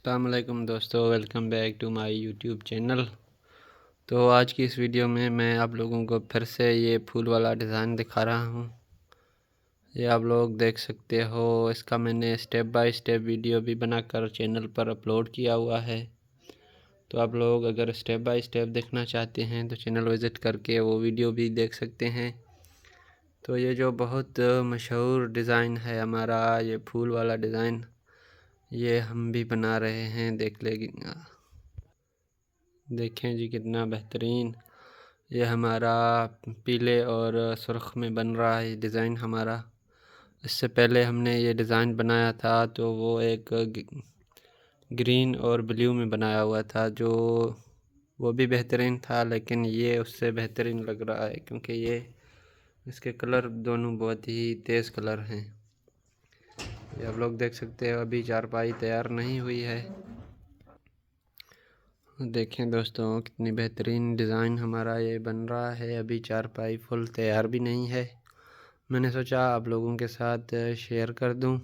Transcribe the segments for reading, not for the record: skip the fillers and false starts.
अस्सलाम वालेकुम दोस्तों, welcome back to my YouTube channel. तो आज की इस वीडियो में मैं आप लोगों को फिर से ये फूल वाला डिज़ाइन दिखा रहा हूँ। ये आप लोग देख सकते हो, इसका मैंने स्टेप बाय स्टेप वीडियो भी बनाकर चैनल पर अपलोड किया हुआ है। तो आप लोग अगर स्टेप बाय स्टेप देखना चाहते हैं तो चैनल विज़िट करके वो वीडियो भी देख सकते हैं। तो ये जो बहुत मशहूर डिज़ाइन है हमारा, ये फूल वाला डिज़ाइन, ये हम भी बना रहे हैं। देखें जी कितना बेहतरीन ये हमारा पीले और सुर्ख में बन रहा है डिज़ाइन हमारा। इससे पहले हमने ये डिज़ाइन बनाया था तो वो एक ग्रीन और ब्लू में बनाया हुआ था, जो वो भी बेहतरीन था, लेकिन ये उससे बेहतरीन लग रहा है क्योंकि ये इसके कलर दोनों बहुत ही तेज़ कलर हैं। ये आप लोग देख सकते हो, अभी चारपाई तैयार नहीं हुई है। देखें दोस्तों कितनी बेहतरीन डिज़ाइन हमारा ये बन रहा है। अभी चारपाई फुल तैयार भी नहीं है। मैंने सोचा आप लोगों के साथ शेयर कर दूं।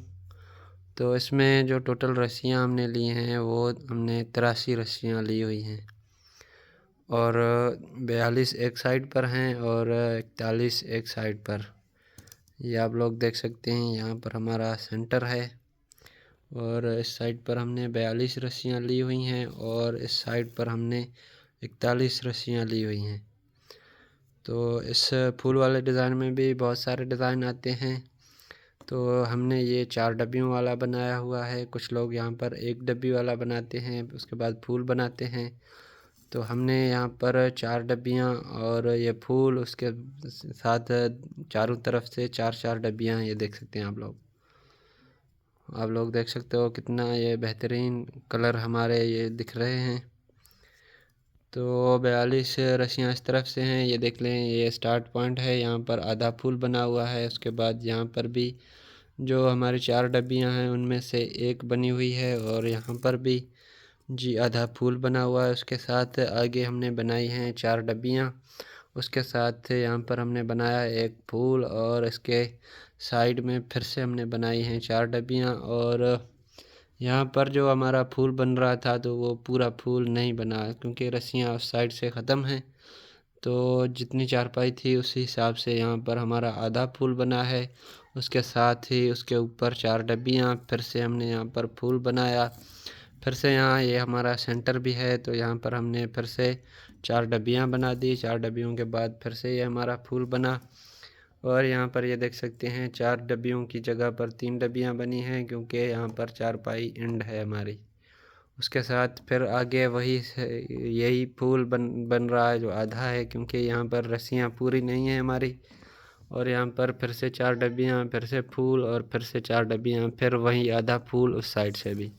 तो इसमें जो टोटल रस्सियां हमने ली हैं वो हमने 83 रस्सियां ली हुई हैं और 42 एक साइड पर हैं और 41 एक साइड पर। ये आप लोग देख सकते हैं, यहाँ पर हमारा सेंटर है और इस साइड पर हमने 42 रस्सियाँ ली हुई हैं और इस साइड पर हमने 41 रस्सियाँ ली हुई हैं। तो इस फूल वाले डिज़ाइन में भी बहुत सारे डिज़ाइन आते हैं। तो हमने ये 4 डब्बियों वाला बनाया हुआ है। कुछ लोग यहाँ पर एक डब्बी वाला बनाते हैं, उसके बाद फूल बनाते हैं। तो हमने यहाँ पर 4 डब्बियाँ और ये फूल उसके साथ चारों तरफ से 4-4 डब्बियाँ, ये देख सकते हैं आप लोग देख सकते हो कितना ये बेहतरीन कलर हमारे ये दिख रहे हैं। तो 42 रस्सियाँ इस तरफ से हैं, ये देख लें, ये स्टार्ट पॉइंट है। यहाँ पर आधा फूल बना हुआ है। उसके बाद यहाँ पर भी जो हमारी 4 डब्बियाँ हैं उनमें से एक बनी हुई है और यहाँ पर भी जी आधा फूल बना हुआ है। उसके साथ आगे हमने बनाई हैं 4 डब्बियाँ। उसके साथ यहाँ पर हमने बनाया एक फूल और इसके साइड में फिर से हमने बनाई हैं 4 डब्बियाँ। और यहाँ पर जो हमारा फूल बन रहा था तो वो पूरा फूल नहीं बना क्योंकि रस्सियाँ उस साइड से ख़त्म हैं। तो जितनी चारपाई थी उसी हिसाब से यहाँ पर हमारा आधा फूल बना है। उसके साथ ही उसके ऊपर 4 डब्बियाँ, फिर से हमने यहाँ पर फूल बनाया। फिर से यहाँ ये हमारा सेंटर भी है, तो यहाँ पर हमने फिर से 4 डब्बियाँ बना दी। 4 डब्बियों के बाद फिर से ये हमारा फूल बना और यहाँ पर ये देख सकते हैं 4 डब्बियों की जगह पर 3 डब्बियाँ बनी हैं क्योंकि यहाँ पर चारपाई एंड है हमारी। उसके साथ फिर आगे यही फूल बन रहा है जो आधा है, क्योंकि यहाँ पर रस्सियाँ पूरी नहीं हैं हमारी। और यहाँ पर फिर से 4 डब्बियाँ, फिर से फूल और फिर से 4 डब्बियाँ, फिर वहीं आधा फूल उस साइड से भी।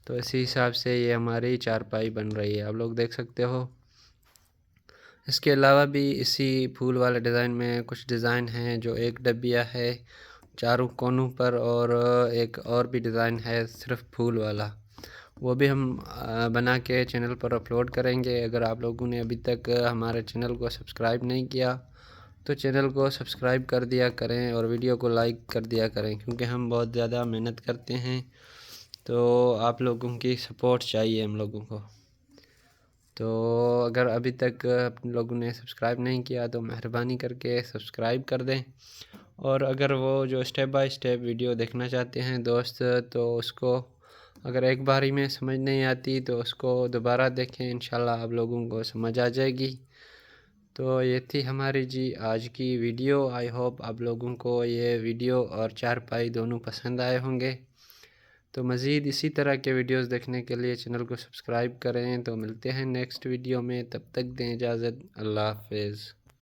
तो इसी हिसाब से ये हमारी चारपाई बन रही है, आप लोग देख सकते हो। इसके अलावा भी इसी फूल वाले डिज़ाइन में कुछ डिज़ाइन हैं जो एक डब्बिया है चारों कोनों पर, और एक और भी डिज़ाइन है सिर्फ फूल वाला। वो भी हम बना के चैनल पर अपलोड करेंगे। अगर आप लोगों ने अभी तक हमारे चैनल को सब्सक्राइब नहीं किया तो चैनल को सब्सक्राइब कर दिया करें और वीडियो को लाइक कर दिया करें, क्योंकि हम बहुत ज़्यादा मेहनत करते हैं। तो आप लोगों की सपोर्ट चाहिए हम लोगों को। तो अगर अभी तक आप लोगों ने सब्सक्राइब नहीं किया तो मेहरबानी करके सब्सक्राइब कर दें। और अगर वो जो स्टेप बाय स्टेप वीडियो देखना चाहते हैं दोस्त, तो उसको अगर एक बारी में समझ नहीं आती तो उसको दोबारा देखें, इंशाल्लाह आप लोगों को समझ आ जाएगी। तो ये थी हमारी जी आज की वीडियो। आई होप आप लोगों को ये वीडियो और चारपाई दोनों पसंद आए होंगे। तो मज़ीद इसी तरह के वीडियोस देखने के लिए चैनल को सब्सक्राइब करें। तो मिलते हैं नेक्स्ट वीडियो में, तब तक दें इजाज़त। अल्लाह हाफ़िज़।